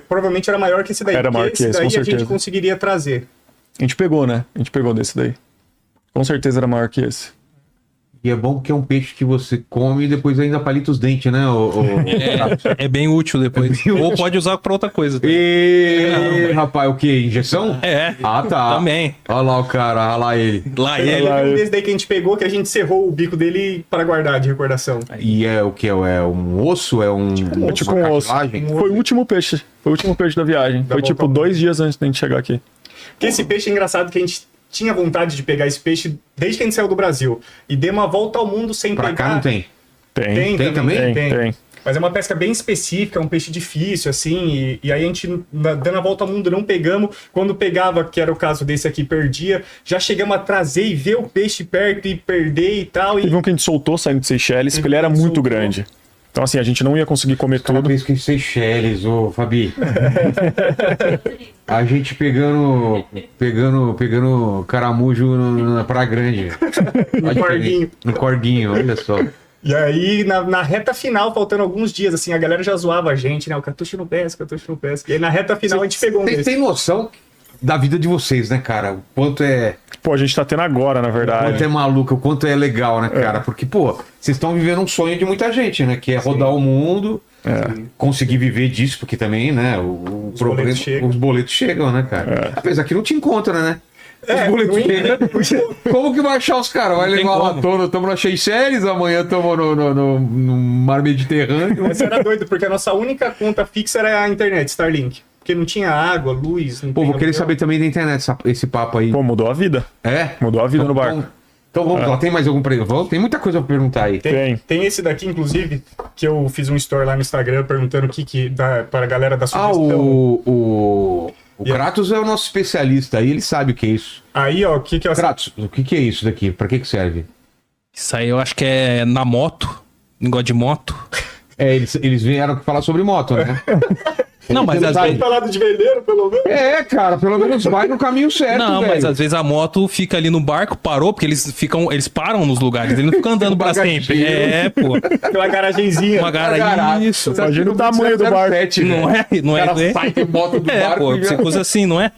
Provavelmente era maior que esse daí. Era maior que esse, daí com a gente certeza. conseguiria trazer. A gente pegou, né? A gente pegou desse daí. Com certeza era maior que esse. E é bom que é um peixe que você come e depois ainda palita os dentes, né? É bem útil depois. Ou pode usar pra outra coisa. E rapaz, o que? Injeção? É. Ah, tá. Também. Olha lá o cara, olha lá ele. Lá Teve ele. um desse daí que a gente pegou, que a gente serrou o bico dele para guardar de recordação. E é o que? É um osso? É um. um Tipo uma um osso. cartilagem? Foi o último peixe. Foi o último peixe da viagem. Foi volta tipo ao mundo. 2 dias antes da gente chegar aqui. Porque esse peixe é engraçado que a gente tinha vontade de pegar esse peixe desde que a gente saiu do Brasil. E deu uma volta ao mundo sem Pra pegar. cá não tem. Tem Tem também? Tem. Mas é uma pesca bem específica, é um peixe difícil, assim, e aí a gente, dando a volta ao mundo, não pegamos. Quando pegava, que era o caso desse aqui, perdia, já chegamos a trazer e ver o peixe perto e perder e tal. Teve um que a gente soltou saindo de Seychelles, porque ele era muito grande. Então, assim, a gente não ia conseguir comer Cara, tudo. pesca em Seychelles, ô Fabi. A gente pegando caramujo na Praia Grande. No corguinho. No corguinho, olha só. E aí, na reta final, faltando alguns dias, assim, a galera já zoava a gente, né? O Catuche não pesca, o Catuche não pesca. E aí, na reta final, a gente pegou um Vocês desse. têm noção da vida de vocês, né, cara? O quanto é... Pô, a gente tá tendo agora, na O quanto verdade. é maluco, o quanto é legal, né, cara? Porque, pô, vocês estão vivendo um sonho de muita gente, né? Que é rodar o mundo, conseguir viver disso, porque também, né, Os boletos chegam. os boletos chegam, né, cara? Apesar que não te encontra, né? Os boletos não- chegam. Como que vai achar os caras? Vai tem levar lá como. todo, estamos na Seychelles, amanhã estamos no Mar Mediterrâneo. Essa era doido, porque a nossa única conta fixa era a internet, Starlink. Porque não tinha água, luz, não Pô, tinha vou querer aluguel. saber também da internet esse papo aí. Pô, mudou a vida. É? Mudou a vida no barco. Então vamos lá, tem mais algum vamos? Tem muita coisa pra perguntar aí. Tem esse daqui, inclusive, que eu fiz um story lá no Instagram perguntando o que dá para a galera da Ah, sugestão. o Kratos é o nosso especialista aí, ele sabe o que é isso. Aí, ó, o que é essa... Kratos, o que é isso daqui? Pra que serve? Isso aí eu acho que é na moto. Negócio de moto. É, eles vieram falar sobre moto, né? Não, mas às Tem vezes. falado de veleiro, pelo menos? É, cara, pelo menos vai no caminho certo, Não, velho. mas às vezes a moto fica ali no barco, parou, porque eles param nos lugares, eles não ficam andando pra sempre. É, pô. Aquela garagenzinha. Uma garagem. Garagem. Isso. Imagina o tamanho do barco. Não é? Não O é? cara sai de moto do É, barco pô, e você já- usa assim, não é?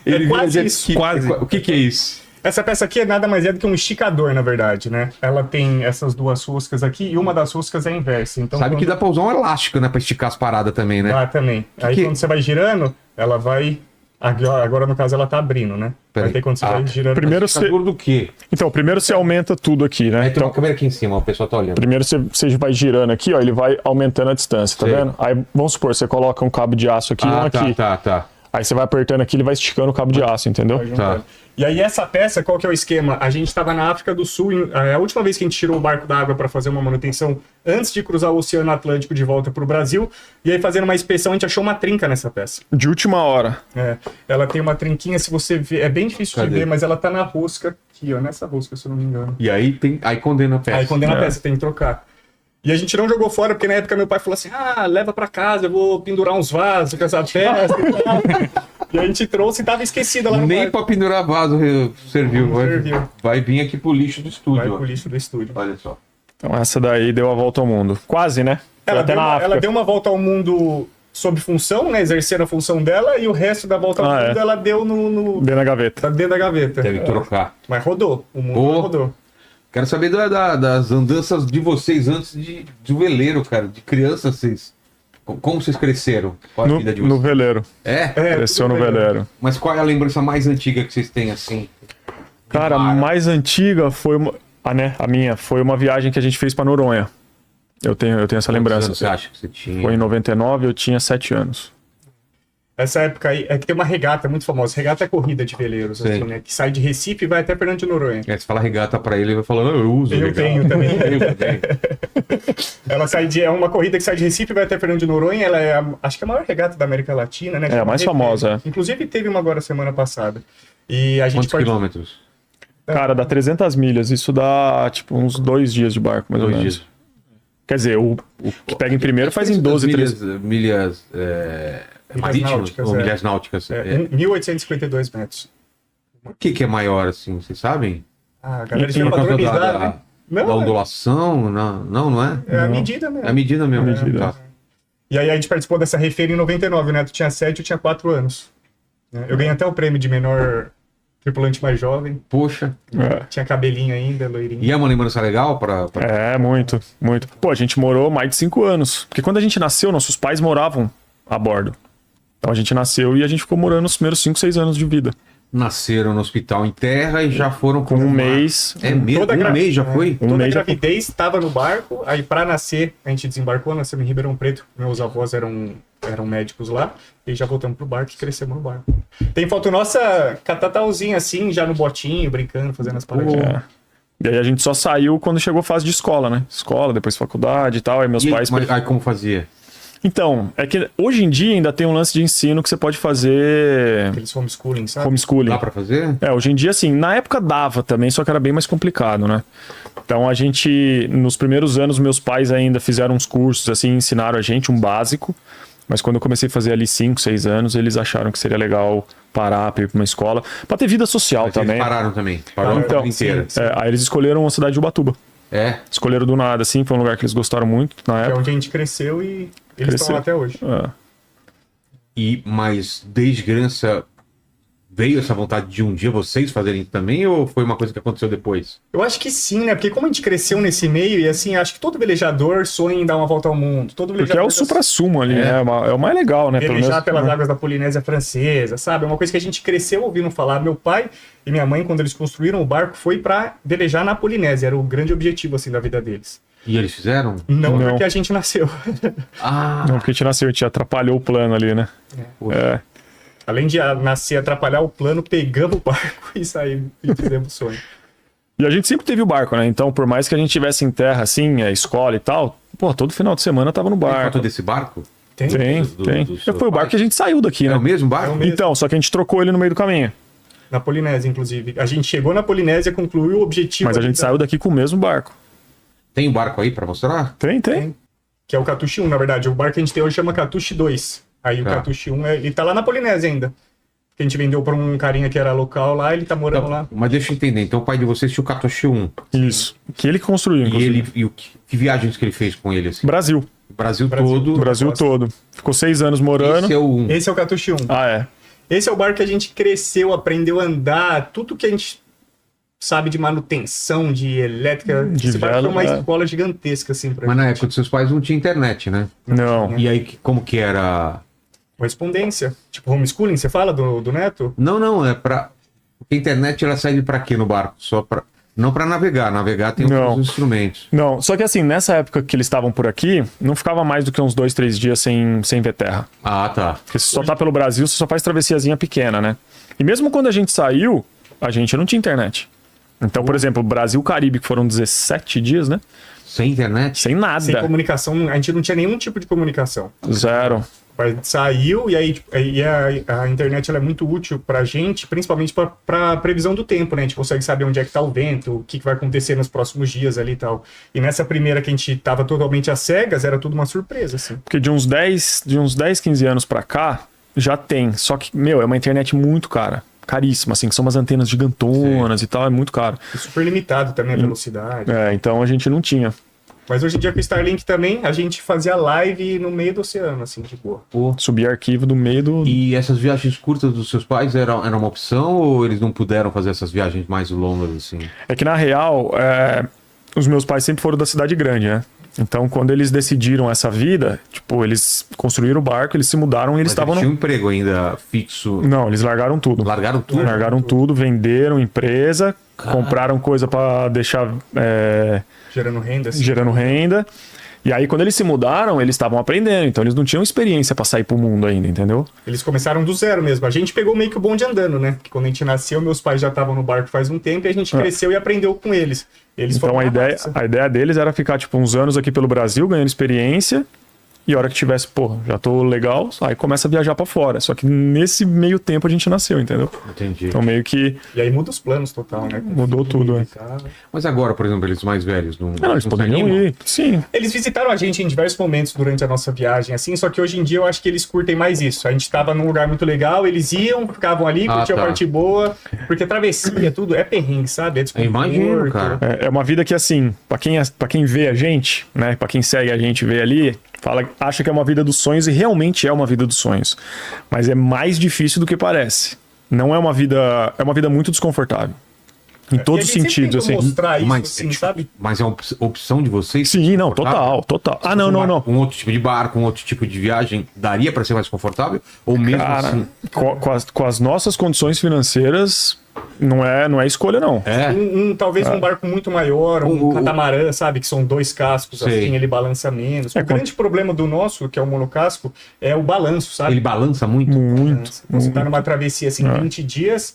Ele quase vira jet isso, ski. quase. O que é isso? Essa peça aqui é nada mais é do que um esticador, na verdade, né? Ela tem essas duas roscas aqui e uma das roscas é inversa. Então, Sabe que quando- dá pra usar um elástico, né? Pra esticar as paradas também, né? Dá também. Aí que- quando você vai girando, ela vai... Agora, no caso, ela tá abrindo, né? Peraí. Vai ter quando você vai girando... Primeiro você... Esticador do quê? Então, primeiro você aumenta tudo aqui, né? Aí tem uma Então, câmera aqui em cima, ó, o pessoal tá olhando. primeiro você vai girando aqui, ó, ele vai aumentando a distância, tá Sei. vendo? Aí, vamos supor, você coloca um cabo de aço aqui e um Ah, aqui. tá. Aí você vai apertando aqui, ele vai esticando o cabo de aço, entendeu? Tá. E aí essa peça, qual que é o esquema? A gente estava na África do Sul, a última vez que a gente tirou o barco da água para fazer uma manutenção antes de cruzar o Oceano Atlântico de volta para o Brasil, e aí fazendo uma inspeção a gente achou uma trinca nessa peça. De última hora. É, ela tem uma trinquinha, se você ver, é bem difícil Cadê? de ver, mas ela tá na rosca aqui, ó, nessa rosca, se eu não me engano. E aí condena a peça. Aí condena a peça, tem que trocar. E a gente não jogou fora, porque na época meu pai falou assim, leva pra casa, eu vou pendurar uns vasos com essa peça e tal. E a gente trouxe e tava esquecida lá no Nem barco. pra pendurar vaso serviu. Não serviu. Vai vir aqui pro lixo do estúdio. Vai ó. pro lixo do estúdio. Olha só. Então essa daí deu a volta ao mundo. Quase, né? Foi até na África. Ela deu uma volta ao mundo sob função, né? Exercendo a função dela, e o resto da volta ao Ah, mundo é. ela deu Dentro da gaveta. tá dentro da gaveta. Deve É. trocar. Mas rodou. O mundo Oh. rodou. Quero saber das andanças de vocês antes do veleiro, cara. De criança, vocês. Como vocês cresceram? Qual a vida de No vocês? veleiro. É? Cresceu tudo no bem. veleiro. Mas qual é a lembrança mais antiga que vocês têm, assim? Cara, a mais antiga foi uma. A minha foi uma viagem que a gente fez pra Noronha. Eu tenho essa Quantos lembrança. anos você acha que você tinha? Foi em 99, eu tinha 7 anos. Essa época aí é que tem uma regata muito famosa. Regata é corrida de veleiros, Sei. assim, né? Que sai de Recife e vai até Fernando de Noronha. É, você fala regata pra ele, ele vai falando, eu uso. Eu regata. tenho também. Eu tenho. Ela é uma corrida que sai de Recife e vai até Fernando de Noronha. Ela é, acho que a maior regata da América Latina, né? É, a mais famosa, é. Inclusive teve uma agora semana passada. E a gente Quantos quilômetros? Cara, dá 300 milhas. Isso dá, tipo, uns 2 dias de barco, mais ou 2 menos. dias. Quer dizer, o que pega em primeiro faz em 12, 13. Milhas marítimas náuticas, ou é. milhas náuticas. É, 1.852 metros. O que é maior, assim, vocês sabem? A galera Por tinha Por causa padronizado, né? da ondulação? Não é? É a medida mesmo. É a medida mesmo. medida. Tá. E aí a gente participou dessa refeira em 99, né? Tu tinha 7, eu tinha 4 anos. Né? Eu ganhei até o prêmio de menor tripulante mais jovem. Poxa. Tinha cabelinho ainda, loirinho. E é uma lembrança legal Muito, muito. Pô, a gente morou mais de 5 anos. Porque quando a gente nasceu, nossos pais moravam a bordo. Então a gente nasceu e a gente ficou morando os primeiros 5, 6 anos de vida. Nasceram no hospital em terra e já foram Com um mês. É mesmo? Um mês já foi? Um Toda a mês já gravidez estava no barco, aí pra nascer, a gente desembarcou, nascemos em Ribeirão Preto, meus avós eram médicos lá, e já voltamos pro barco e crescemos no barco. Tem foto nossa, catatauzinha assim, já no botinho, brincando, fazendo as paradinhas. É. E aí a gente só saiu quando chegou a fase de escola, né? Escola, depois faculdade e tal. Aí meus E aí, pais... mas aí como fazia? Então, é que hoje em dia ainda tem um lance de ensino que você pode fazer Aqueles homeschooling, sabe? homeschooling. Dá pra fazer? Hoje em dia, assim, na época dava também, só que era bem mais complicado, né? Então a gente, nos primeiros anos, meus pais ainda fizeram uns cursos, assim, ensinaram a gente um básico, mas quando eu comecei a fazer ali 5, 6 anos, eles acharam que seria legal parar pra ir pra uma escola, pra ter vida social Mas também. eles pararam também. Parou a Então, vida inteira. Aí eles escolheram a cidade de Ubatuba. É. Escolheram do nada, assim, foi um lugar que eles gostaram muito na Que é época. onde a gente cresceu e eles estão lá até hoje. Mas desde criança veio essa vontade de um dia vocês fazerem também ou foi uma coisa que aconteceu depois? Eu acho que sim, né? Porque como a gente cresceu nesse meio, e assim, acho que todo velejador sonha em dar uma volta ao mundo. Todo Porque velejador é o supra-sumo ali, né? É o mais legal, né? Pelo velejar menos, pelas águas da Polinésia Francesa, sabe? É uma coisa que a gente cresceu ouvindo falar. Meu pai e minha mãe, quando eles construíram o barco, foi pra velejar na Polinésia. Era o grande objetivo, assim, da vida deles. E eles fizeram? Não, Não. porque a gente nasceu. Não, porque a gente nasceu, a gente atrapalhou o plano ali, né? É. Além de nascer, atrapalhar o plano, pegamos o barco e saímos e fizemos o sonho. E a gente sempre teve o barco, né? Então, por mais que a gente tivesse em terra, assim, a escola e tal, pô, todo final de semana tava no Tem barco. foto desse barco? Tem? Tem. do seu Foi o barco pai? que a gente saiu daqui, É né? o mesmo barco? É o mesmo. Então, só que a gente trocou ele no meio do caminho. Na Polinésia, inclusive. A gente chegou na Polinésia, concluiu o objetivo. Mas a gente saiu daqui com o mesmo barco. Tem um barco aí pra mostrar? Tem. Que é o Catuche 1, na verdade. O barco que a gente tem hoje chama Catuche 2. Aí o Tá. Catuche 1, ele tá lá na Polinésia ainda. Que a gente vendeu pra um carinha que era local lá, ele tá morando lá. Mas deixa eu entender. Então o pai de vocês tinha o Katoshi 1. Isso. Que ele construiu, E inclusive. ele e que viagens que ele fez com ele assim? Brasil. Brasil Brasil todo. O Brasil Costa. todo. Ficou 6 anos morando. Esse é o 1. Esse é o Catuche 1. Ah, é. Esse é o barco que a gente cresceu, aprendeu a andar, tudo que a gente sabe de manutenção, de elétrica. De Esse barco foi uma vela, escola gigantesca, assim, pra Mas na gente. época dos seus pais não tinha internet, né? Não. E aí como que era? Correspondência. Tipo, homeschooling, você fala do neto? Não, é pra. Porque a internet ela serve pra quê no barco? Só pra. Não pra navegar. Navegar tem Não. outros instrumentos. Não, só que assim, nessa época que eles estavam por aqui, não ficava mais do que uns 2, 3 dias sem ver terra. Ah, tá. Porque se só tá pelo Brasil, você só faz travessiazinha pequena, né? E mesmo quando a gente saiu, a gente não tinha internet. Então, por exemplo, Brasil-Caribe, que foram 17 dias, né? Sem internet? Sem nada. Sem comunicação, a gente não tinha nenhum tipo de comunicação. Zero. A gente saiu e aí tipo, a internet ela é muito útil pra gente, principalmente pra previsão do tempo, né? A gente consegue saber onde é que tá o vento, o que vai acontecer nos próximos dias ali e tal. E nessa primeira que a gente tava totalmente às cegas, era tudo uma surpresa, assim. Porque de uns 10, 15 anos pra cá, já tem. Só que, meu, é uma internet muito cara. Caríssima, assim, que são umas antenas gigantonas e tal, é muito caro. E super limitado também a velocidade. Então a gente não tinha. Mas hoje em dia com o Starlink também, a gente fazia live no meio do oceano, assim, de boa. Subir arquivo do meio do... E essas viagens curtas dos seus pais era uma opção ou eles não puderam fazer essas viagens mais longas assim? É que na real, os meus pais sempre foram da cidade grande, né? Então, quando eles decidiram essa vida, tipo, eles construíram o barco, eles se mudaram e eles Mas estavam eles tinham um emprego ainda fixo. Não, eles largaram tudo. Largaram tudo? Largaram tudo, venderam empresa, compraram coisa pra deixar Gerando renda, assim. gerando renda. E aí, quando eles se mudaram, eles estavam aprendendo. Então, eles não tinham experiência pra sair pro mundo ainda, entendeu? Eles começaram do zero mesmo. A gente pegou meio que o bonde andando, né? Porque quando a gente nasceu, meus pais já estavam no barco faz um tempo e a gente cresceu e aprendeu com eles. Eles Então, foram a na ideia, raça. a ideia deles era ficar, tipo, uns anos aqui pelo Brasil, ganhando experiência. E a hora que tivesse, pô, já tô legal, aí começa a viajar pra fora. Só que nesse meio tempo a gente nasceu, entendeu? Entendi. Então, meio que E aí muda os planos total, né? mudou tudo, né? Mas agora, por exemplo, eles mais velhos não, Não, eles não se poderiam animam? ir. Sim. Eles visitaram a gente em diversos momentos durante a nossa viagem, assim, só que hoje em dia eu acho que eles curtem mais isso. A gente tava num lugar muito legal, eles iam, ficavam ali, curtiam tá. a parte boa, porque travessia, tudo é perrengue, sabe? É desconforto. Imagino, cara. É uma vida que, assim, pra quem vê a gente, né? Pra quem segue a gente vê ali, Acha que é uma vida dos sonhos e realmente é uma vida dos sonhos. Mas é mais difícil do que parece. Não é uma vida... É uma vida muito desconfortável. Em todos os sentidos, assim. Mostrar isso, Mas, assim, sabe? mas é uma opção de vocês? Sim, não, confortável? total. Ah, não. Um outro tipo de barco, um outro tipo de viagem, daria para ser mais confortável? Ou mesmo Cara, assim? com as nossas condições financeiras, não é escolha, não. Talvez um barco muito maior, um catamarã, sabe? Que são 2 cascos, Sei. assim, ele balança menos. O grande problema do nosso, que é o monocasco, é o balanço, sabe? Ele balança muito? Muito. Você tá numa travessia, assim, 20 dias...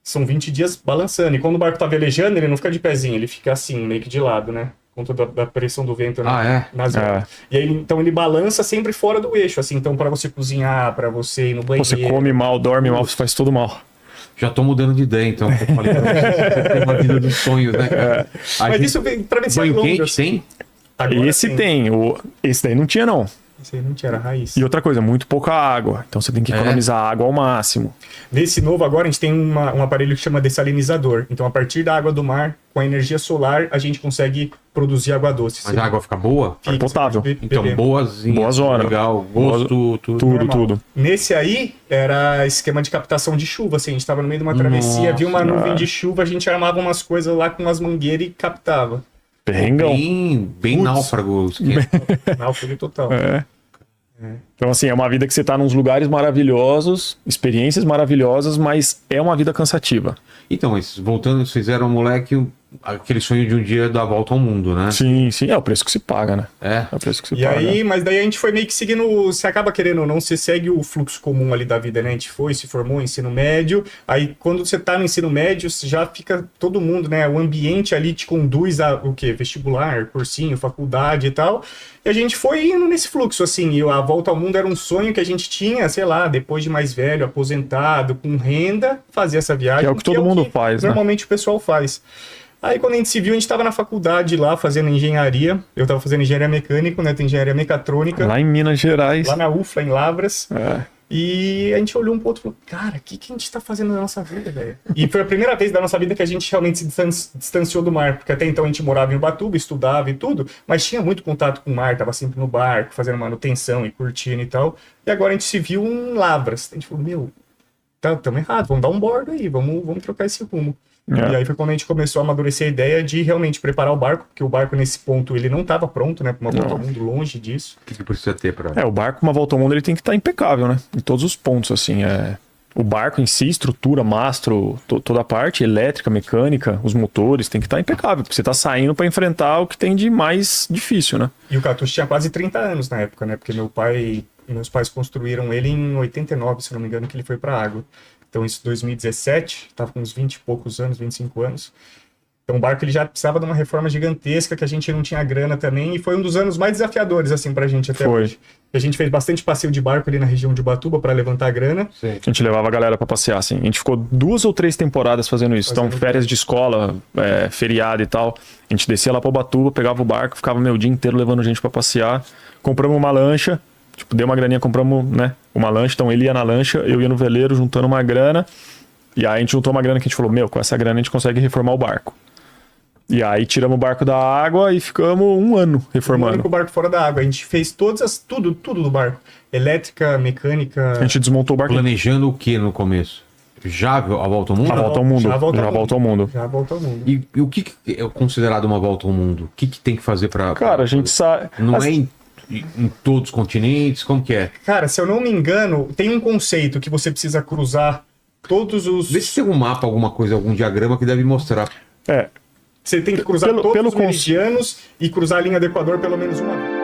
São 20 dias balançando. E quando o barco tá velejando, ele não fica de pezinho, ele fica assim, meio que de lado, né? Por conta da pressão do vento nas velas. E aí, então, ele balança sempre fora do eixo, assim. Então, para você cozinhar, para você ir no banheiro... Você come mal, dorme mal, você faz tudo mal. Já tô mudando de ideia, então. Eu falei pra você tem uma vida dos sonhos, né, cara? Mas isso vem travessias Banho longas. quente tem? Agora Esse tem. Esse daí não tinha, não. Esse aí não tinha, era raiz. E outra coisa, muito pouca água. Então você tem que economizar água ao máximo. Nesse novo agora, a gente tem um aparelho que chama dessalinizador. Então, a partir da água do mar, com a energia solar, a gente consegue produzir água doce. Mas a água fica boa? Fica, potável. você pode Então, beber. Boas horas. Legal, gosto, tudo. Normal. Tudo. Nesse aí, era esquema de captação de chuva, assim. A gente tava no meio de uma travessia, viu uma nuvem de chuva, a gente armava umas coisas lá com umas mangueiras e captava. Perrengão. Bem náufrago. Náufrago total. Então, assim, é uma vida que você tá nos lugares maravilhosos, experiências maravilhosas, mas é uma vida cansativa. Então, mas voltando, vocês eram moleque, aquele sonho de um dia dar a volta ao mundo, né? Sim, é o preço que se paga, né? É. É o preço que se E paga. aí, mas daí a gente foi meio que seguindo, você acaba querendo ou não, você segue o fluxo comum ali da vida, né? A gente se formou, ensino médio, aí quando você tá no ensino médio, já fica todo mundo, né? O ambiente ali te conduz a, o quê? Vestibular, cursinho, faculdade e tal. E a gente foi indo nesse fluxo, assim, e a volta ao mundo era um sonho que a gente tinha, sei lá, depois de mais velho, aposentado, com renda, fazer essa viagem. Que é o que todo mundo faz, né? Normalmente o pessoal faz. Aí quando a gente se viu, a gente estava na faculdade lá, fazendo engenharia. Eu estava fazendo engenharia mecânica, né? Tem engenharia mecatrônica. Lá em Minas Gerais. Lá na UFLA, em Lavras. É. E a gente olhou um pro outro e falou, cara, o que a gente tá fazendo na nossa vida, velho? E foi a primeira vez da nossa vida que a gente realmente se distanciou do mar. Porque até então a gente morava em Ubatuba, estudava e tudo, mas tinha muito contato com o mar, tava sempre no barco, fazendo manutenção e curtindo e tal. E agora a gente se viu em Lavras. A gente falou, meu, tamo errado, vamos dar um bordo aí, vamos trocar esse rumo. E aí foi quando a gente começou a amadurecer a ideia de realmente preparar o barco, porque o barco nesse ponto ele não estava pronto, né, para uma volta ao mundo, longe disso. O que precisa ter para... O barco, uma volta ao mundo, ele tem que estar impecável, né? Em todos os pontos, assim. O barco em si, estrutura, mastro, toda a parte, elétrica, mecânica, os motores, tem que estar impecável, porque você está saindo para enfrentar o que tem de mais difícil, né? E o Catuxa tinha quase 30 anos na época, né, porque meus pais construíram ele em 89, se não me engano, que ele foi para água. Então, isso em 2017, estava com uns 20 e poucos anos, 25 anos. Então, o barco ele já precisava de uma reforma gigantesca, que a gente não tinha grana também, e foi um dos anos mais desafiadores, assim, pra gente até hoje. A gente fez bastante passeio de barco ali na região de Ubatuba para levantar grana. Sim. A gente levava a galera para passear, assim. A gente ficou 2 ou 3 temporadas fazendo isso. Então, férias de escola, feriado e tal. A gente descia lá para Ubatuba, pegava o barco, ficava o dia inteiro levando gente para passear. Compramos uma lancha. Tipo, deu uma graninha, compramos, né, uma lancha. Então ele ia na lancha, eu ia no veleiro juntando uma grana. E aí a gente juntou uma grana que a gente falou, com essa grana a gente consegue reformar o barco. E aí tiramos o barco da água e ficamos 1 ano reformando. Um ano com o barco fora da água. A gente fez tudo do barco. Elétrica, mecânica... A gente desmontou o barco. Planejando o que no começo? Já a volta ao mundo? A volta ao mundo. Já a volta ao mundo. Já a volta ao mundo. E o que é considerado uma volta ao mundo? O que tem que fazer para... Cara, a gente sabe... Não é em todos os continentes? Como que é? Cara, se eu não me engano, tem um conceito que você precisa cruzar todos os... Vê se tem um mapa, alguma coisa, algum diagrama que deve mostrar. Você tem que cruzar todos os meridianos e cruzar a linha do Equador pelo menos uma vez.